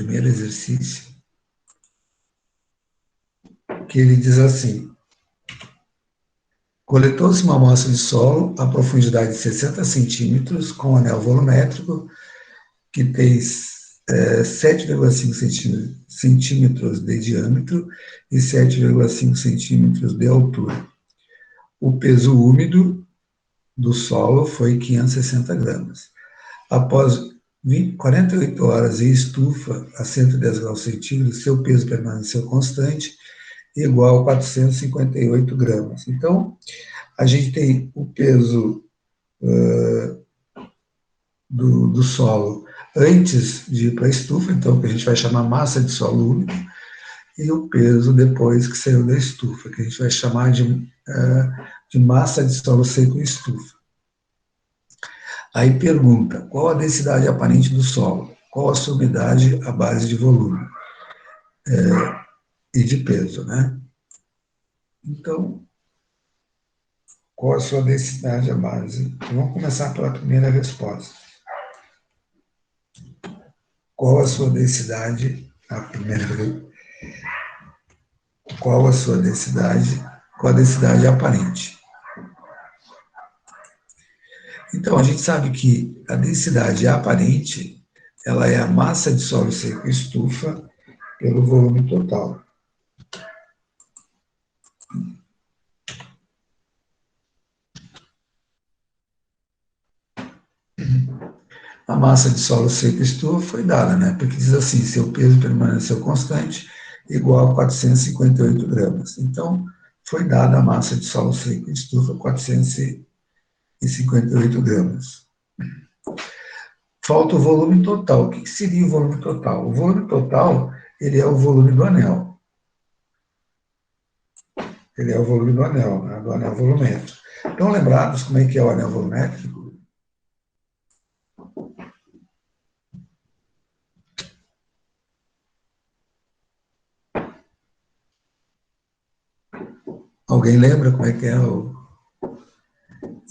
primeiro exercício, que ele diz assim: coletou-se uma amostra de solo a profundidade de 60 centímetros com anel volumétrico que tem 7,5 centímetros de diâmetro e 7,5 centímetros de altura. O peso úmido do solo foi 560 gramas. Após 48 horas em estufa a 110 graus centígrados, seu peso permaneceu constante, igual a 458 gramas. Então, a gente tem o peso do solo antes de ir para a estufa, então, que a gente vai chamar massa de solo úmido, e o peso depois que saiu da estufa, que a gente vai chamar de massa de solo seco em estufa. Aí pergunta, qual a densidade aparente do solo? Qual a sua umidade à base de volume? E de peso, né? Então, qual a sua densidade à base? Vamos começar pela primeira resposta. Qual a sua densidade? Qual a sua densidade? Qual a densidade aparente? Então, a gente sabe que a densidade aparente, ela é a massa de solo seco em estufa pelo volume total. A massa de solo seco em estufa foi dada, né? Porque diz assim, seu peso permaneceu constante, igual a 458 gramas. Então, foi dada a massa de solo seco em estufa, 458 gramas. Falta o volume total. O que seria o volume total? O volume total, ele é o volume do anel. Ele é o volume do anel, né? Do anel volumétrico. Estão lembrados como é que é o anel volumétrico? Alguém lembra como é que é o...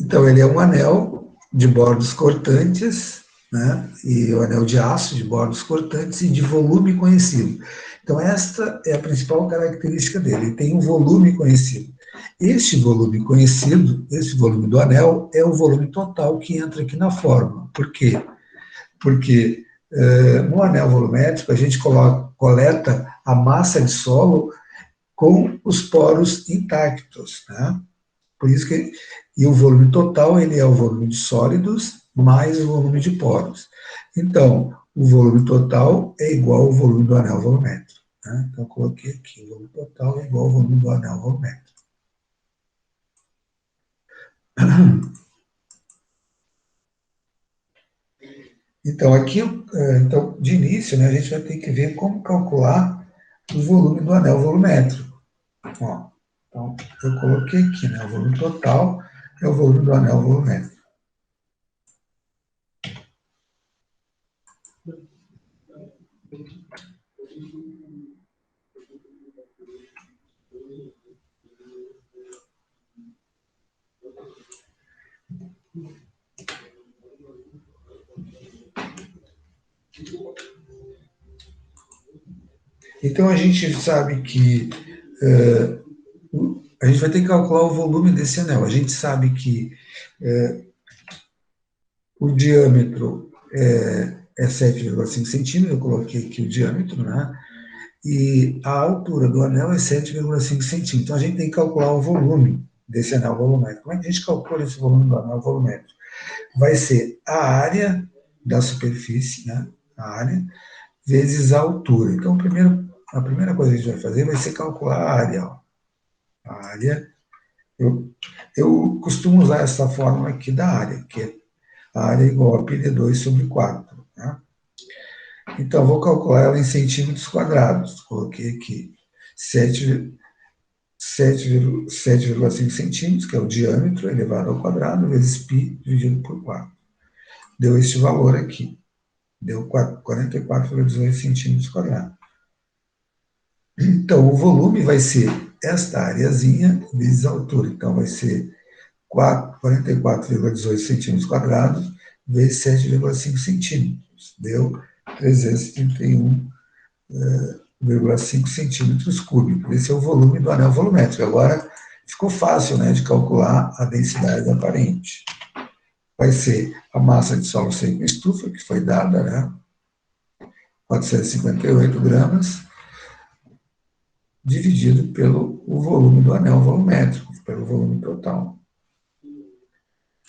Então, ele é um anel de bordos cortantes, né? E o anel de aço de bordos cortantes e de volume conhecido. Então, esta é a principal característica dele, ele tem um volume conhecido. Este volume conhecido, esse volume do anel, é o volume total que entra aqui na fórmula. Por quê? Porque no anel volumétrico a gente coleta a massa de solo com os poros intactos, né? Por isso que e o volume total ele é o volume de sólidos mais o volume de poros. Então, o volume total é igual ao volume do anel volumétrico, né? Então, eu coloquei aqui, o volume total é igual ao volume do anel volumétrico. Então, aqui, então, de início, né, a gente vai ter que ver como calcular o volume do anel volumétrico. Ó, então, eu coloquei aqui, né, o volume total é o volume do anel volumétrico. Então, a gente sabe que a gente vai ter que calcular o volume desse anel. A gente sabe que o diâmetro é 7,5 centímetros, eu coloquei aqui o diâmetro, né? E a altura do anel é 7,5 centímetros. Então, a gente tem que calcular o volume desse anel volumétrico. Como é que a gente calcula esse volume do anel volumétrico? Vai ser a área da superfície, né? A área, vezes a altura. Então, a primeira coisa que a gente vai fazer vai ser calcular a área. Ó. A área, eu costumo usar essa fórmula aqui da área, que é a área igual a πd2 sobre 4. Né? Então, vou calcular ela em centímetros quadrados. Coloquei aqui 7,5 centímetros, que é o diâmetro elevado ao quadrado, vezes π dividido por 4. Deu este valor aqui. Deu 44,18 centímetros quadrados. Então, o volume vai ser esta areazinha vezes a altura. Então, vai ser 44,18 centímetros quadrados vezes 7,5 centímetros. Deu 331 0,5 centímetros cúbicos. Esse é o volume do anel volumétrico. Agora ficou fácil, né, de calcular a densidade aparente. Vai ser a massa de solo seco em estufa, que foi dada, né, 458 gramas, dividido pelo o volume do anel volumétrico, pelo volume total.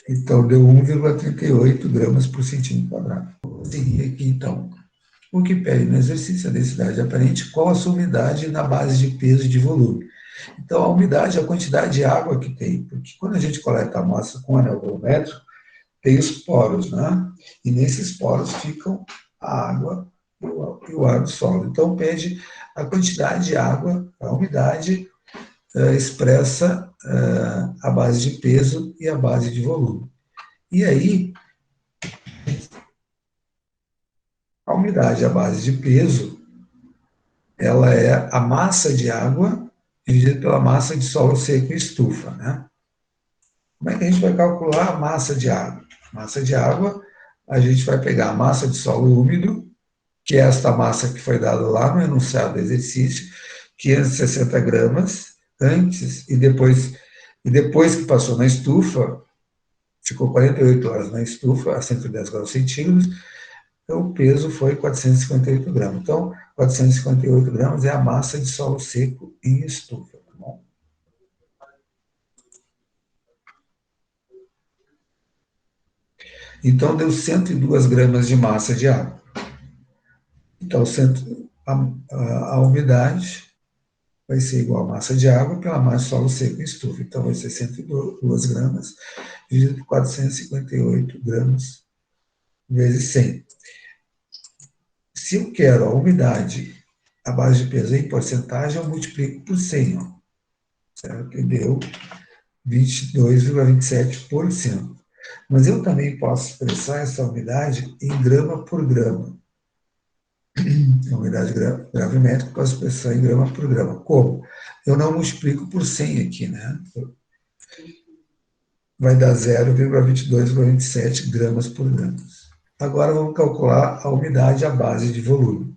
Então, deu 1,38 gramas por centímetro quadrado. Seria aqui, então, o que pede no exercício é a densidade aparente, qual a sua umidade na base de peso e de volume. Então, a umidade é a quantidade de água que tem, porque quando a gente coleta a amostra com anel volumétrico, tem os poros, né? E nesses poros ficam a água e o ar do solo. Então, pede a quantidade de água, a umidade expressa a base de peso e a base de volume. E aí, a umidade à base de peso, ela é a massa de água dividida pela massa de solo seco e estufa, né? Como é que a gente vai calcular a massa de água? Massa de água, a gente vai pegar a massa de solo úmido, que é esta massa que foi dada lá no enunciado do exercício, 560 gramas, antes e depois que passou na estufa, ficou 48 horas na estufa, a 110 graus centígrados, então o peso foi 458 gramas. Então, 458 gramas é a massa de solo seco em estufa, tá bom? Então, deu 102 gramas de massa de água. Então, a umidade vai ser igual a massa de água pela massa de solo seco em estufa. Então, vai ser 102 gramas dividido por 458 gramas vezes 100. Se eu quero a umidade à base de peso em porcentagem, eu multiplico por 100, ó, certo? Que deu 22,27%. Mas eu também posso expressar essa umidade em grama por grama. A umidade gravimétrica posso expressar em grama por grama. Como? Eu não multiplico por 100 aqui, né? Vai dar 0,22,27 gramas por grama. Agora vamos calcular a umidade à base de volume,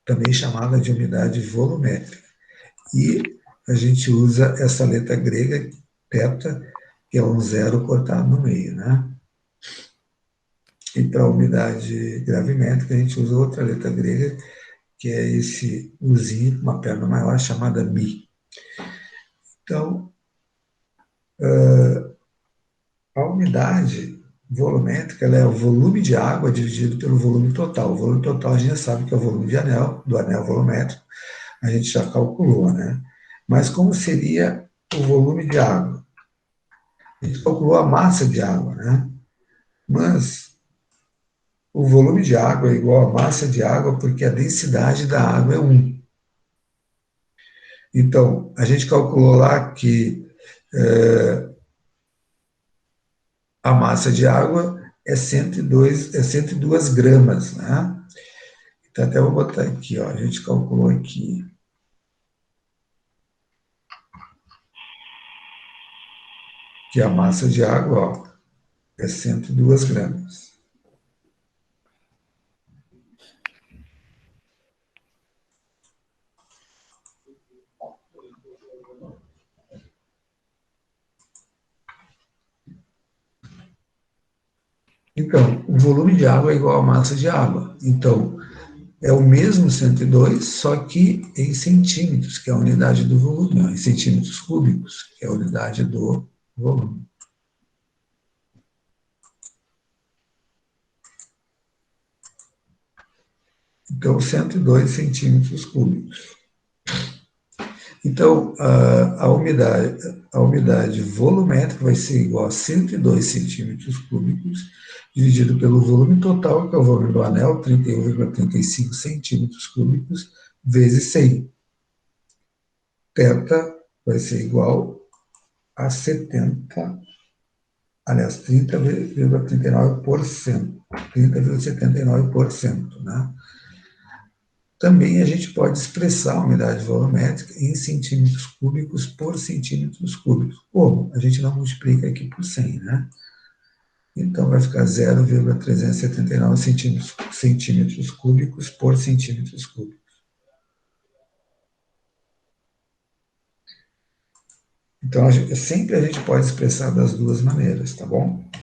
também chamada de umidade volumétrica. E a gente usa essa letra grega, θ, que é um zero cortado no meio, né? E para a umidade gravimétrica, a gente usa outra letra grega, que é esse uzinho com uma perna maior, chamada mi. Então, a umidade volumétrica ela é o volume de água dividido pelo volume total. O volume total a gente já sabe que é o volume de anel, do anel volumétrico, a gente já calculou, né? Mas como seria o volume de água? A gente calculou a massa de água, né? Mas o volume de água é igual à massa de água porque a densidade da água é 1. Então, a gente calculou lá que a massa de água é 102 gramas, né? Então, até vou botar aqui, ó, a gente calculou aqui que a massa de água, ó, é 102 gramas. Então, o volume de água é igual à massa de água. Então, é o mesmo 102, só que em centímetros, que é a unidade do volume, ó, em centímetros cúbicos, que é a unidade do volume. Então, 102 centímetros cúbicos. Então, a umidade volumétrica vai ser igual a 102 centímetros cúbicos, dividido pelo volume total, que é o volume do anel, 31,35 centímetros cúbicos, vezes 100. Θ vai ser igual a 70, aliás, 30,39%, 30,79%, né? Também a gente pode expressar a umidade volumétrica em centímetros cúbicos por centímetros cúbicos. Como? A gente não multiplica aqui por 100, né? Então vai ficar 0,379 centímetros cúbicos por centímetros cúbicos. Então, sempre a gente pode expressar das duas maneiras, tá bom?